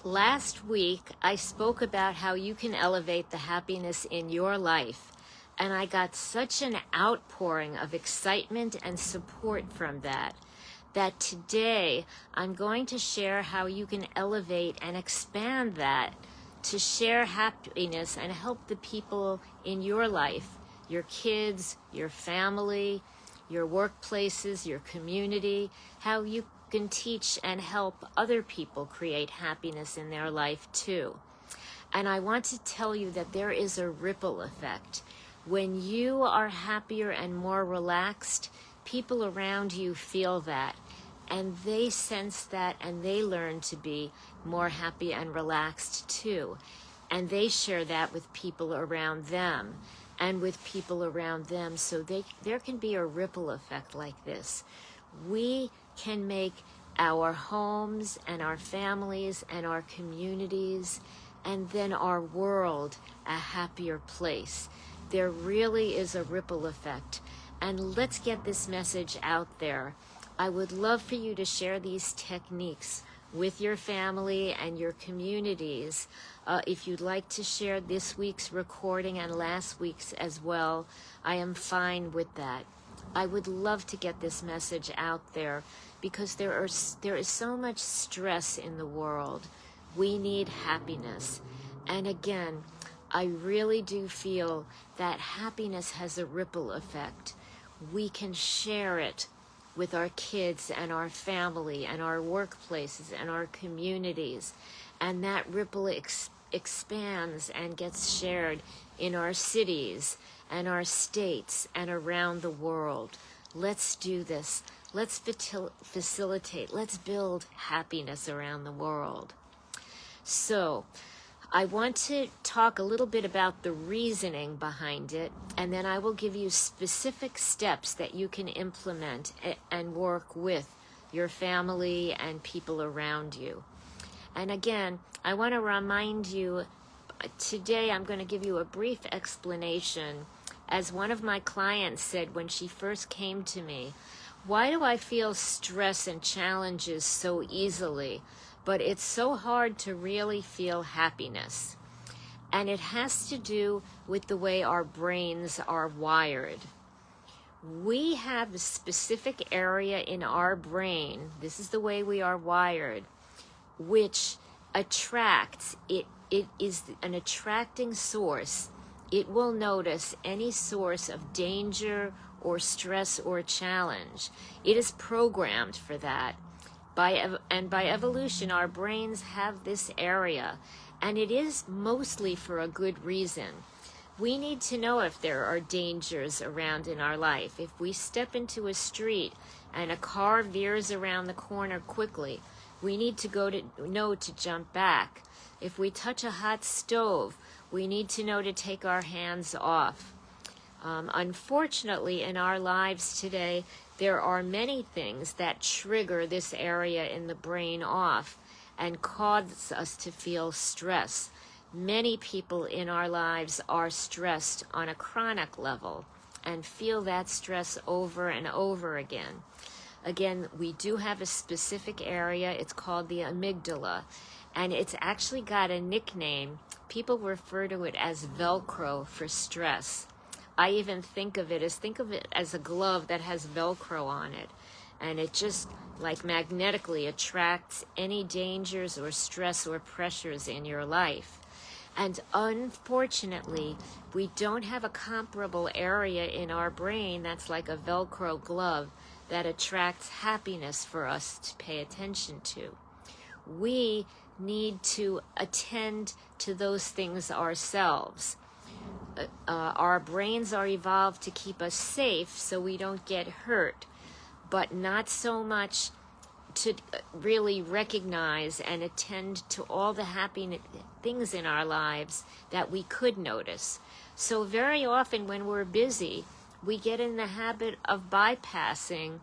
Last week, I spoke about how you can elevate the happiness in your life, and I got such an outpouring of excitement and support from that today I'm going to share how you can elevate and expand that to share happiness and help the people in your life, your kids, your family, your workplaces, your community, how you can teach and help other people create happiness in their life too. And I want to tell you that there is a ripple effect. When you are happier and more relaxed, people around you feel that, and they sense that, and they learn to be more happy and relaxed too. And they share that with people around them and with people around them. So there can be a ripple effect like this. We can make our homes and our families and our communities and then our world a happier place. There really is a ripple effect. And let's get this message out there. I would love for you to share these techniques with your family and your communities. If you'd like to share this week's recording and last week's as well, I am fine with that. I would love to get this message out there because there is so much stress in the world. We need happiness. And again, I really do feel that happiness has a ripple effect. We can share it with our kids and our family and our workplaces and our communities. And that ripple expands and gets shared in our cities and our states and around the world. Let's do this. Let's facilitate. Let's build happiness around the world. So, I want to talk a little bit about the reasoning behind it, and then I will give you specific steps that you can implement and work with your family and people around you. And again, I want to remind you, today I'm going to give you a brief explanation. As one of my clients said when she first came to me, why do I feel stress and challenges so easily? But it's so hard to really feel happiness. And it has to do with the way our brains are wired. We have a specific area in our brain, this is the way we are wired, which attracts, it is an attracting source. It will notice any source of danger or stress or challenge. It is programmed for that. By evolution, our brains have this area, and it is mostly for a good reason. We need to know if there are dangers around in our life. If we step into a street and a car veers around the corner quickly, we need to know to jump back. If we touch a hot stove, we need to know to take our hands off. Unfortunately, in our lives today, there are many things that trigger this area in the brain off and cause us to feel stress. Many people in our lives are stressed on a chronic level and feel that stress over and over again. Again, we do have a specific area. It's called the amygdala, and it's actually got a nickname. People refer to it as Velcro for stress. I even think of it as a glove that has Velcro on it, and it just like magnetically attracts any dangers or stress or pressures in your life. And unfortunately, we don't have a comparable area in our brain that's like a Velcro glove that attracts happiness for us to pay attention to. We need to attend to those things ourselves. Our brains are evolved to keep us safe so we don't get hurt, but not so much to really recognize and attend to all the happy things in our lives that we could notice. So very often when we're busy, we get in the habit of bypassing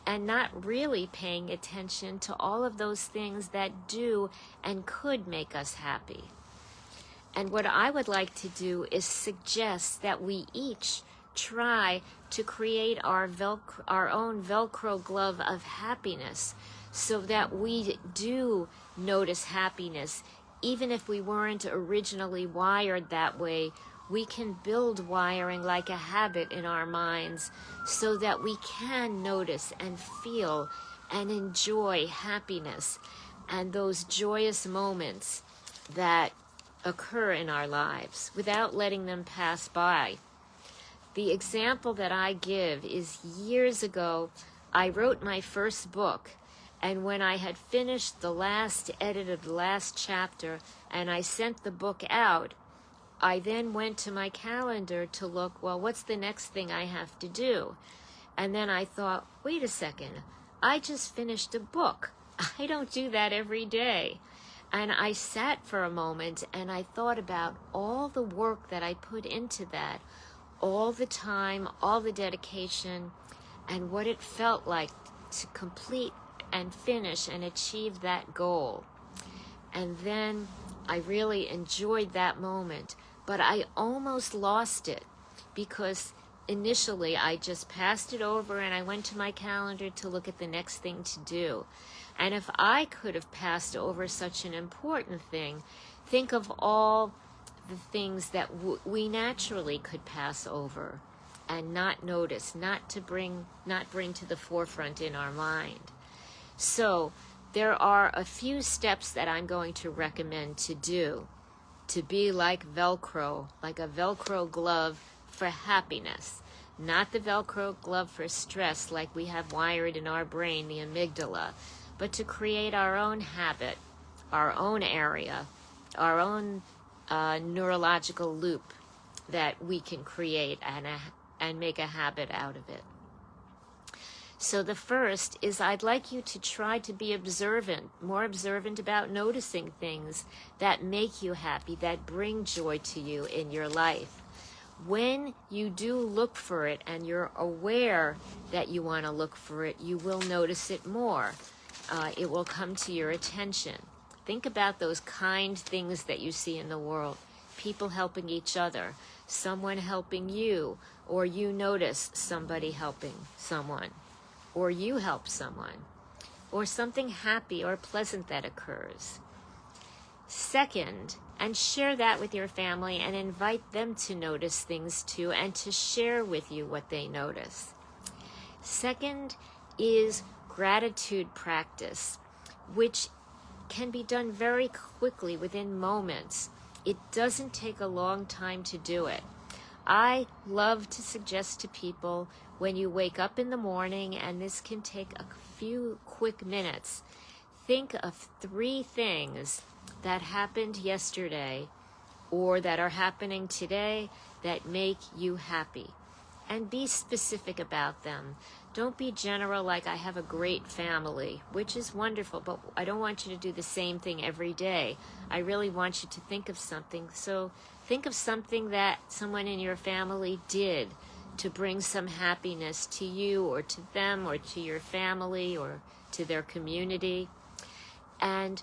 and not really paying attention to all of those things that do and could make us happy. And what I would like to do is suggest that we each try to create our own Velcro glove of happiness so that we do notice happiness. Even if we weren't originally wired that way, we can build wiring like a habit in our minds so that we can notice and feel and enjoy happiness and those joyous moments that occur in our lives without letting them pass by. The example that I give is years ago, I wrote my first book, and when I had finished the last edit of the last chapter and I sent the book out, I then went to my calendar to look, well, what's the next thing I have to do? And then I thought, wait a second, I just finished a book. I don't do that every day. And I sat for a moment and I thought about all the work that I put into that, all the time, all the dedication, and what it felt like to complete and finish and achieve that goal. And then I really enjoyed that moment, but I almost lost it because initially I just passed it over and I went to my calendar to look at the next thing to do. And if I could have passed over such an important thing, think of all the things that we naturally could pass over and not notice, not bring to the forefront in our mind. So there are a few steps that I'm going to recommend to do to be like Velcro, like a Velcro glove for happiness, not the Velcro glove for stress like we have wired in our brain, the amygdala, but to create our own habit, our own area, our own neurological loop that we can create and make a habit out of it. So the first is I'd like you to try to be observant, more observant about noticing things that make you happy, that bring joy to you in your life. When you do look for it and you're aware that you want to look for it, you will notice it more. It will come to your attention. Think about those kind things that you see in the world. People helping each other, someone helping you, or you notice somebody helping someone, or you help someone, or something happy or pleasant that occurs. Second, and share that with your family and invite them to notice things too and to share with you what they notice. Second is gratitude practice, which can be done very quickly within moments. It doesn't take a long time to do it. I love to suggest to people when you wake up in the morning, and this can take a few quick minutes, think of 3 things that happened yesterday or that are happening today that make you happy. And be specific about them. Don't be general like I have a great family, which is wonderful, but I don't want you to do the same thing every day. I really want you to think of something. So think of something that someone in your family did to bring some happiness to you or to them or to your family or to their community. And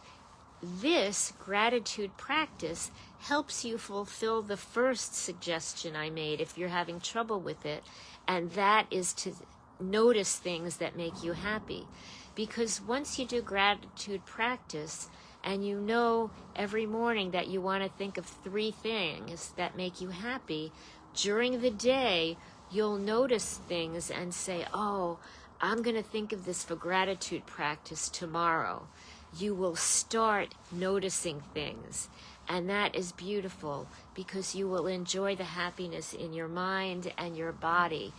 this gratitude practice helps you fulfill the first suggestion I made if you're having trouble with it, and that is to notice things that make you happy. Because once you do gratitude practice and you know every morning that you want to think of 3 things that make you happy, during the day you'll notice things and say, oh, I'm going to think of this for gratitude practice tomorrow. You will start noticing things, and that is beautiful because you will enjoy the happiness in your mind and your body.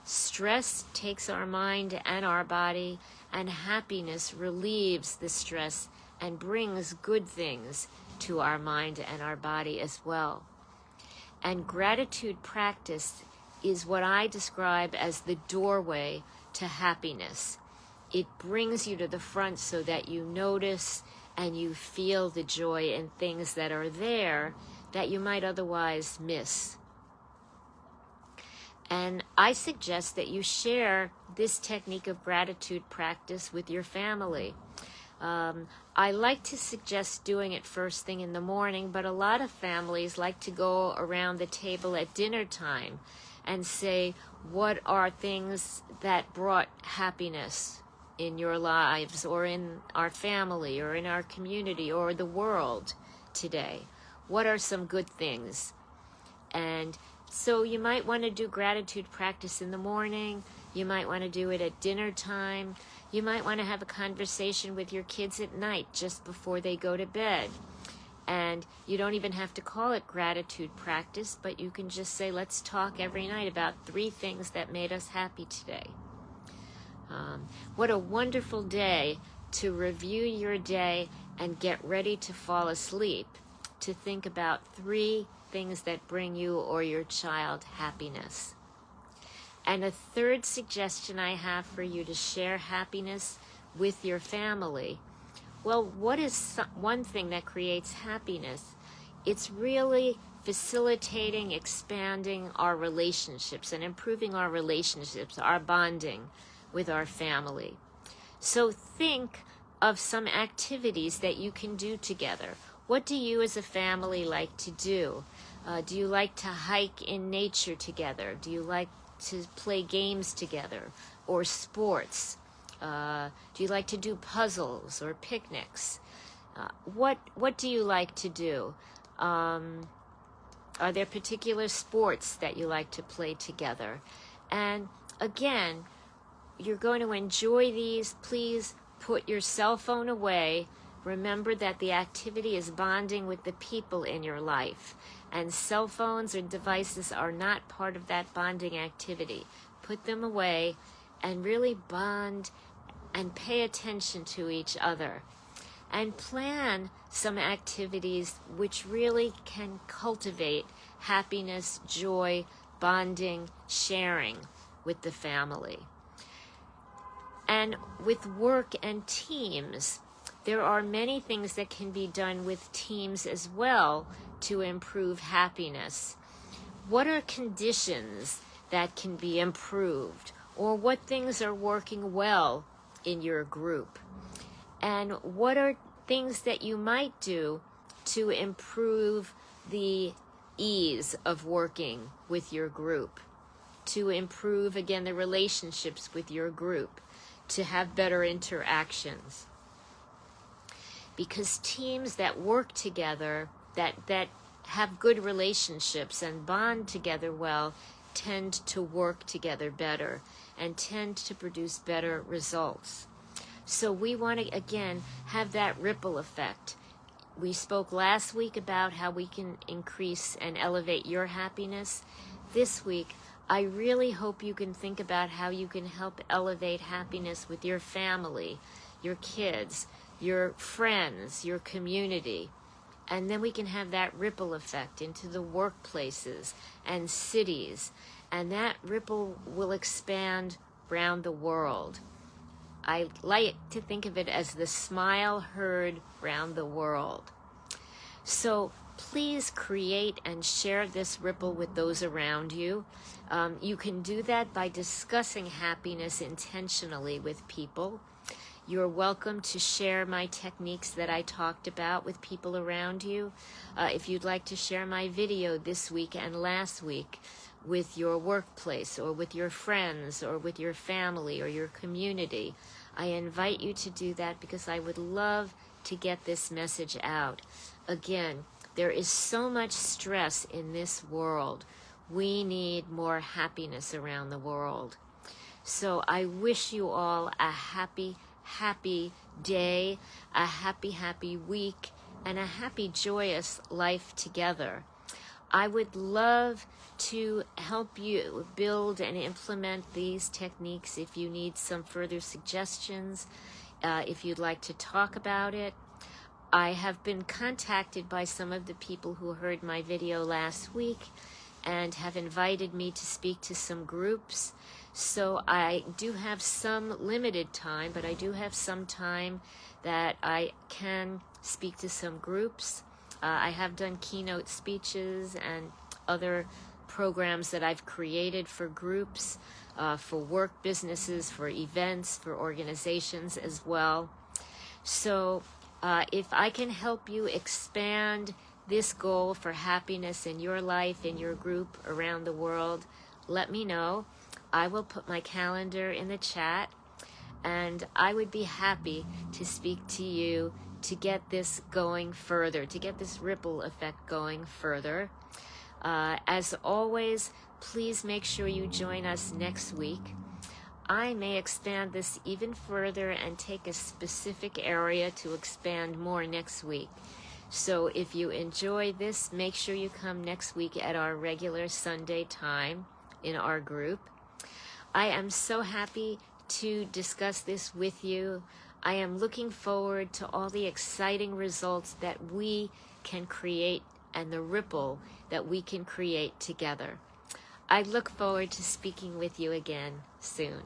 Stress takes our mind and our body, and happiness relieves the stress and brings good things to our mind and our body as well. And gratitude practice is what I describe as the doorway to happiness. It brings you to the front so that you notice and you feel the joy in things that are there that you might otherwise miss. And I suggest that you share this technique of gratitude practice with your family. I like to suggest doing it first thing in the morning, but a lot of families like to go around the table at dinner time and say, what are things that brought happiness in your lives, or in our family, or in our community, or the world today? What are some good things? And so you might want to do gratitude practice in the morning. You might want to do it at dinner time. You might want to have a conversation with your kids at night just before they go to bed. And you don't even have to call it gratitude practice, but you can just say, let's talk every night about 3 things that made us happy today. What a wonderful day to review your day and get ready to fall asleep, to think about 3 things that bring you or your child happiness. And a third suggestion I have for you to share happiness with your family. Well, what is one thing that creates happiness? It's really facilitating, expanding our relationships and improving our relationships, our bonding with our family. So think of some activities that you can do together. What do you as a family like to do? Do you like to hike in nature together? Do you like to play games together or sports? Do you like to do puzzles or picnics? What do you like to do? Are there particular sports that you like to play together? And again, you're going to enjoy these. Please put your cell phone away. Remember that the activity is bonding with the people in your life, and cell phones or devices are not part of that bonding activity. Put them away and really bond and pay attention to each other. And plan some activities which really can cultivate happiness, joy, bonding, sharing with the family. And with work and teams, there are many things that can be done with teams as well to improve happiness. What are conditions that can be improved? Or what things are working well in your group? And what are things that you might do to improve the ease of working with your group? To improve, again, the relationships with your group, to have better interactions. Because teams that work together, that have good relationships and bond together well, tend to work together better and tend to produce better results. So we want to, again, have that ripple effect. We spoke last week about how we can increase and elevate your happiness. This week, I really hope you can think about how you can help elevate happiness with your family, your kids, your friends, your community. And then we can have that ripple effect into the workplaces and cities. And that ripple will expand around the world. I like to think of it as the smile heard round the world. So please create and share this ripple with those around you. You can do that by discussing happiness intentionally with people. You're welcome to share my techniques that I talked about with people around you. If you'd like to share my video this week and last week with your workplace or with your friends or with your family or your community, I invite you to do that because I would love to get this message out. Again, there is so much stress in this world. We need more happiness around the world. So I wish you all a happy day, a happy week, and a happy, joyous life together. I would love to help you build and implement these techniques if you need some further suggestions, if you'd like to talk about it. I have been contacted by some of the people who heard my video last week and have invited me to speak to some groups. So I do have some limited time, but I do have some time that I can speak to some groups. I have done keynote speeches and other programs that I've created for groups, for work businesses, for events, for organizations as well. So if I can help you expand this goal for happiness in your life, in your group, around the world, let me know. I will put my calendar in the chat. And I would be happy to speak to you to get this going further, to get this ripple effect going further. As always, please make sure you join us next week. I may expand this even further and take a specific area to expand more next week. So if you enjoy this, make sure you come next week at our regular Sunday time in our group. I am so happy to discuss this with you. I am looking forward to all the exciting results that we can create and the ripple that we can create together. I look forward to speaking with you again soon.